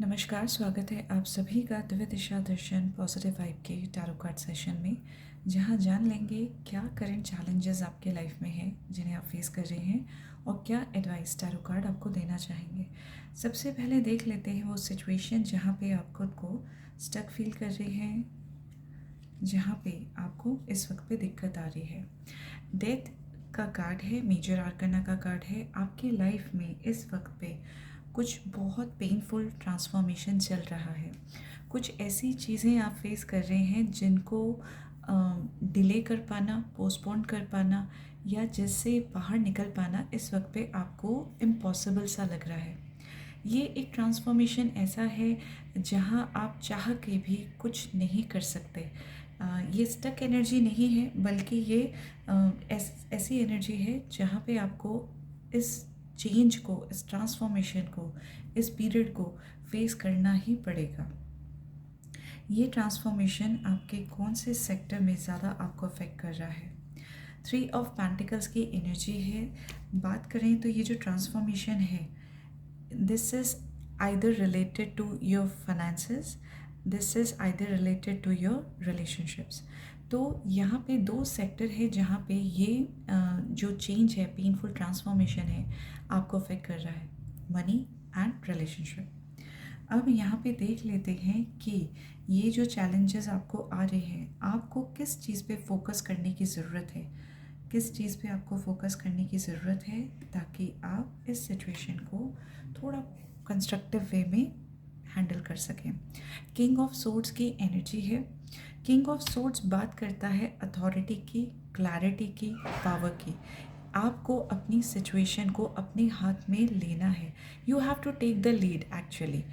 नमस्कार, स्वागत है आप सभी का दिव्य दिशा दर्शन पॉजिटिव वाइब के टैरो कार्ड सेशन में, जहां जान लेंगे क्या करंट चैलेंजेस आपके लाइफ में हैं जिन्हें आप फेस कर रहे हैं और क्या एडवाइस टैरो कार्ड आपको देना चाहेंगे। सबसे पहले देख लेते हैं वो सिचुएशन जहां पे आप खुद को स्टक फील कर रहे हैं, जहाँ पे आपको इस वक्त पे दिक्कत आ रही है। डेथ का कार्ड है, मेजर आर्कना का कार्ड है। आपकी लाइफ में इस वक्त पे कुछ बहुत पेनफुल ट्रांसफॉर्मेशन चल रहा है। कुछ ऐसी चीज़ें आप फेस कर रहे हैं जिनको डिले कर पाना, पोस्टपोन कर पाना या जिससे बाहर निकल पाना इस वक्त पे आपको इम्पॉसिबल सा लग रहा है। ये एक ट्रांसफॉर्मेशन ऐसा है जहाँ आप चाह के भी कुछ नहीं कर सकते। ये स्टक एनर्जी नहीं है, बल्कि ये ऐसी एनर्जी है जहाँ पे आपको इस चेंज को, इस ट्रांसफॉर्मेशन को, इस पीरियड को फेस करना ही पड़ेगा। ये ट्रांसफॉर्मेशन आपके कौन से सेक्टर में ज़्यादा आपको अफेक्ट कर रहा है? 3 ऑफ पेंटिकल्स की एनर्जी है। बात करें तो ये जो ट्रांसफॉर्मेशन है, this is either related to your finances, this is either related to your relationships. तो यहाँ पे 2 सेक्टर है जहाँ पे ये जो चेंज है, पेनफुल ट्रांसफॉर्मेशन है, आपको अफेक्ट कर रहा है, मनी एंड रिलेशनशिप। अब यहाँ पे देख लेते हैं कि ये जो चैलेंजेस आपको आ रहे हैं, आपको किस चीज़ पे फोकस करने की ज़रूरत है, किस चीज़ पे आपको फोकस करने की ज़रूरत है ताकि आप इस सिचुएशन को थोड़ा कंस्ट्रक्टिव वे में हैंडल कर सकें। किंग ऑफ सोर्ड्स की एनर्जी है। किंग ऑफ सोर्ड्स बात करता है अथॉरिटी की, क्लैरिटी की, पावर की। आपको अपनी सिचुएशन को अपने हाथ में लेना है। You have to take the lead actually.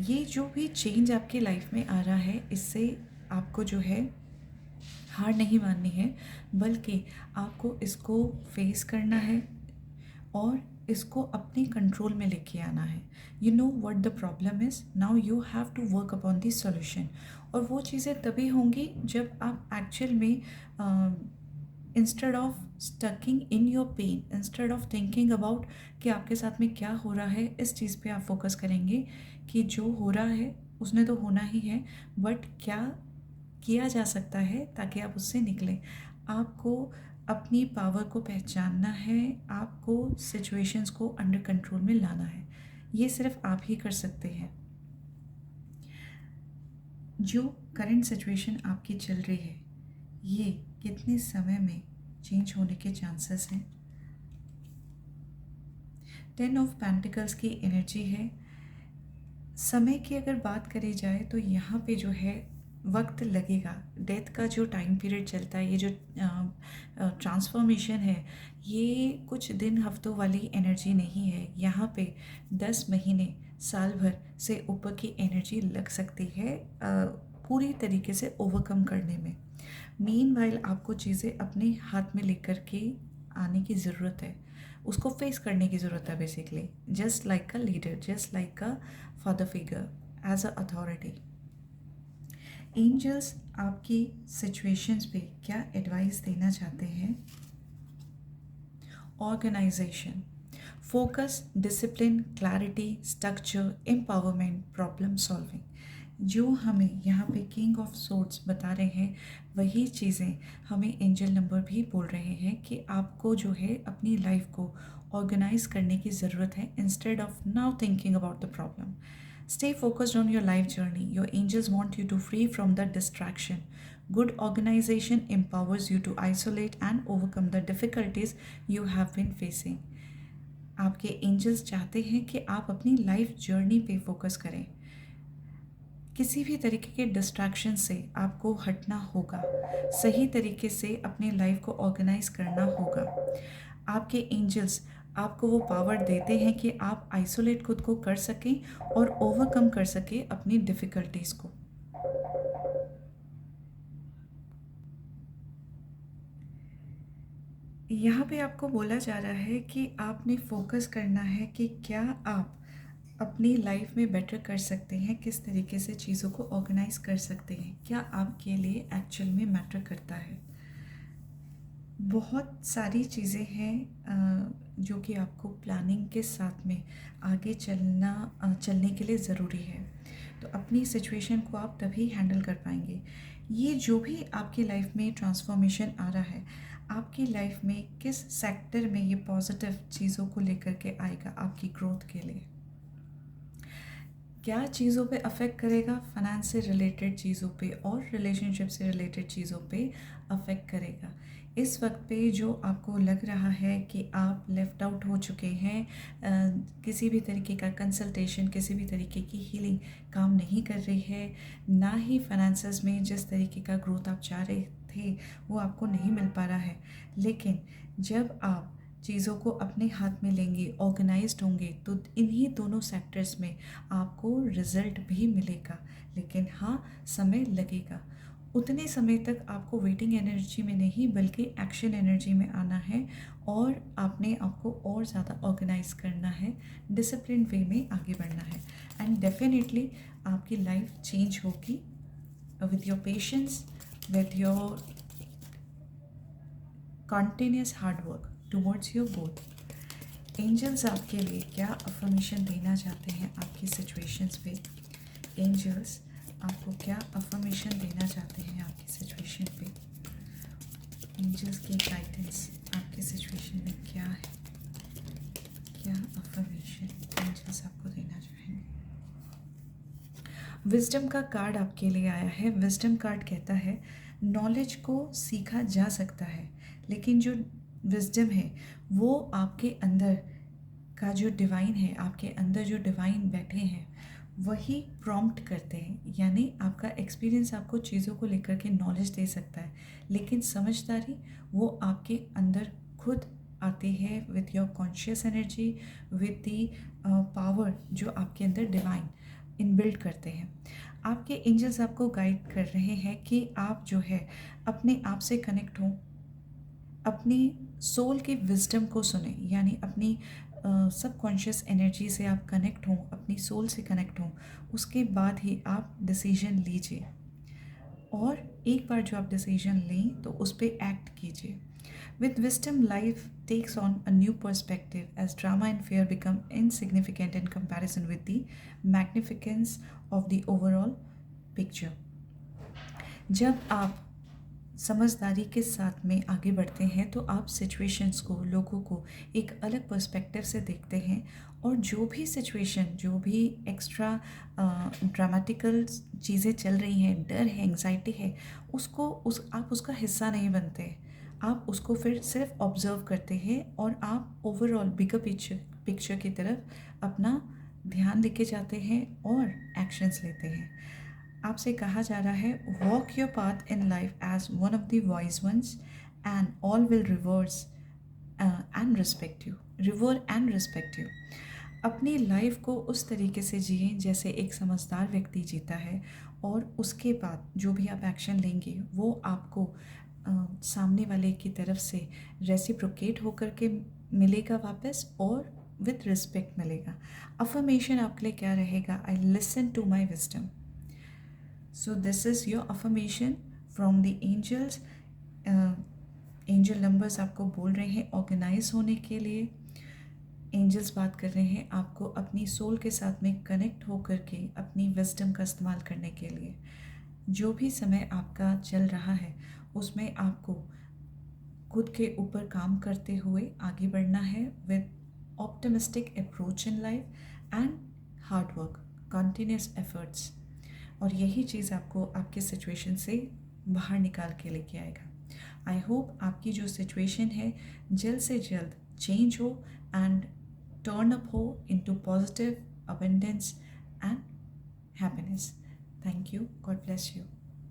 ये जो भी चेंज आपकी लाइफ में आ रहा है, इससे आपको जो है हार नहीं माननी है, बल्कि आपको इसको फेस करना है और इसको अपने कंट्रोल में लेके आना है। You know what the problem is, now you have to work upon the solution. और वो चीज़ें तभी होंगी जब आप एक्चुअल में instead of stucking in your pain, instead of thinking about कि आपके साथ में क्या हो रहा है, इस चीज़ पे आप फोकस करेंगे कि जो हो रहा है उसने तो होना ही है, बट क्या किया जा सकता है ताकि आप उससे निकलें। आपको अपनी पावर को पहचानना है, आपको सिचुएशंस को अंडर कंट्रोल में लाना है। ये सिर्फ आप ही कर सकते हैं। जो करंट सिचुएशन आपकी चल रही है, ये कितने समय में चेंज होने के चांसेस हैं? 10 ऑफ पेंटिकल्स की एनर्जी है। समय की अगर बात करी जाए तो यहाँ पे जो है वक्त लगेगा। डेथ का जो टाइम पीरियड चलता है, ये जो ट्रांसफॉर्मेशन है, ये कुछ दिन हफ्तों वाली एनर्जी नहीं है। यहाँ पे 10 महीने, साल भर से ऊपर की एनर्जी लग सकती है पूरी तरीके से ओवरकम करने में। मीनवाइल आपको चीज़ें अपने हाथ में लेकर के आने की ज़रूरत है, उसको फेस करने की ज़रूरत है basically, just like a leader, just like a father figure, as a authority. Angels आपकी सिचुएशंस पे क्या एडवाइस देना चाहते हैं? Organisation, focus, discipline, clarity, structure, empowerment, problem solving. जो हमें यहाँ पे किंग ऑफ सोर्ड्स बता रहे हैं, वही चीज़ें हमें एंजल नंबर भी बोल रहे हैं कि आपको जो है अपनी लाइफ को ऑर्गेनाइज करने की ज़रूरत है, instead of now thinking about the problem. Stay focused on your life journey. Your angels want you to free from the distraction. Good organization empowers you to isolate and overcome the difficulties you have been facing. आपके angels चाहते हैं कि आप अपनी life journey पे focus करें। किसी भी तरीके के डिस्ट्रैक्शन से आपको हटना होगा, सही तरीके से अपनी लाइफ को ऑर्गेनाइज करना होगा। आपके एंजल्स आपको वो पावर देते हैं कि आप आइसोलेट खुद को कर सकें और ओवरकम कर सकें अपनी डिफ़िकल्टीज़ को। यहाँ पे आपको बोला जा रहा है कि आपने फोकस करना है कि क्या आप अपनी लाइफ में बेटर कर सकते हैं, किस तरीके से चीज़ों को ऑर्गेनाइज कर सकते हैं, क्या आपके लिए एक्चुअल में मैटर करता है। बहुत सारी चीज़ें हैं जो कि आपको प्लानिंग के साथ में आगे चलने के लिए ज़रूरी है। तो अपनी सिचुएशन को आप तभी हैंडल कर पाएंगे। ये जो भी आपकी लाइफ में ट्रांसफॉर्मेशन आ रहा है, आपकी लाइफ में किस सेक्टर में ये पॉजिटिव चीज़ों को लेकर के आएगा आपकी ग्रोथ के लिए, क्या चीज़ों पे अफेक्ट करेगा, फाइनेंस से रिलेटेड चीज़ों पे और रिलेशनशिप से रिलेटेड चीज़ों पे अफेक्ट करेगा। इस वक्त पे जो आपको लग रहा है कि आप लेफ़्ट आउट हो चुके हैं, किसी भी तरीके का कंसल्टेशन, किसी भी तरीके की हीलिंग काम नहीं कर रही है, ना ही फाइनेंसेस में जिस तरीके का ग्रोथ आप चाह रहे थे वो आपको नहीं मिल पा रहा है। लेकिन जब आप चीज़ों को अपने हाथ में लेंगे, ऑर्गेनाइज्ड होंगे, तो इन्हीं दोनों सेक्टर्स में आपको रिज़ल्ट भी मिलेगा। लेकिन हाँ, समय लगेगा। उतने समय तक आपको वेटिंग एनर्जी में नहीं बल्कि एक्शन एनर्जी में आना है और आपने आपको और ज़्यादा ऑर्गेनाइज करना है, डिसिप्लिन वे में आगे बढ़ना है। एंड डेफिनेटली आपकी लाइफ चेंज होगी with your patience, with your continuous hard work towards your goal. Angels आपके लिए क्या अफर्मेशन देना चाहते हैं आपकी सिचुएशंस पे? एंजल्स आपको क्या अफर्मेशन देना चाहते हैं आपकी सिचुएशन पे? एंजल्स की गाइडेंस आपकी सिचुएशन में क्या है? क्या अफर्मेशन एंजल्स आपको देना चाहेंगे? विजडम का कार्ड आपके लिए आया है। विजडम कार्ड कहता है नॉलेज को सीखा जा सकता है, लेकिन जो विजडम है वो आपके अंदर का जो डिवाइन है, आपके अंदर जो डिवाइन बैठे हैं वही प्रॉम्प्ट करते हैं। यानी आपका एक्सपीरियंस आपको चीज़ों को लेकर के नॉलेज दे सकता है, लेकिन समझदारी वो आपके अंदर खुद आती है with your conscious energy, with the power जो आपके अंदर डिवाइन इनबिल्ड करते हैं। आपके एंजल्स आपको गाइड कर रहे हैं कि आप जो है अपने आप से कनेक्ट हों, अपनी सोल के विजडम को सुने, यानी अपनी सबकॉन्शियस एनर्जी से आप कनेक्ट हों, अपनी सोल से कनेक्ट हों, उसके बाद ही आप डिसीजन लीजिए। और एक बार जो आप डिसीजन लें तो उस पर एक्ट कीजिए। With wisdom, life takes on a new perspective as drama and fear become insignificant in comparison with the magnificence of the overall picture. जब आप समझदारी के साथ में आगे बढ़ते हैं तो आप सिचुएशंस को, लोगों को एक अलग पर्सपेक्टिव से देखते हैं, और जो भी सिचुएशन, जो भी एक्स्ट्रा ड्रामेटिकल चीज़ें चल रही हैं, डर है, एंग्जाइटी है, आप उसका हिस्सा नहीं बनते। आप उसको फिर सिर्फ ऑब्ज़र्व करते हैं और आप ओवरऑल बिगर पिक्चर की तरफ अपना ध्यान लेके जाते हैं और एक्शंस लेते हैं। आपसे कहा जा रहा है walk your path in life as one of the wise ones and all will reverse and respect you. अपनी लाइफ को उस तरीके से जिए जैसे एक समझदार व्यक्ति जीता है, और उसके बाद जो भी आप एक्शन लेंगे वो आपको सामने वाले की तरफ से रेसिप्रोकेट होकर के मिलेगा वापस, और विथ रिस्पेक्ट मिलेगा। अफर्मेशन आपके लिए क्या रहेगा? I listen to my wisdom. So this is your affirmation from the angels. Angel numbers आपको बोल रहे हैं ऑर्गेनाइज होने के लिए। एंजल्स बात कर रहे हैं आपको अपनी सोल के साथ में कनेक्ट होकर के अपनी विजडम का इस्तेमाल करने के लिए। जो भी समय आपका चल रहा है उसमें आपको खुद के ऊपर काम करते हुए आगे बढ़ना है with optimistic approach in life and hard work, continuous efforts. और यही चीज़ आपको आपके सिचुएशन से बाहर निकाल के लेके आएगा। आई होप आपकी जो सिचुएशन है जल्द से जल्द चेंज हो एंड टर्न अप हो into positive abundance and happiness. Thank you. God bless you.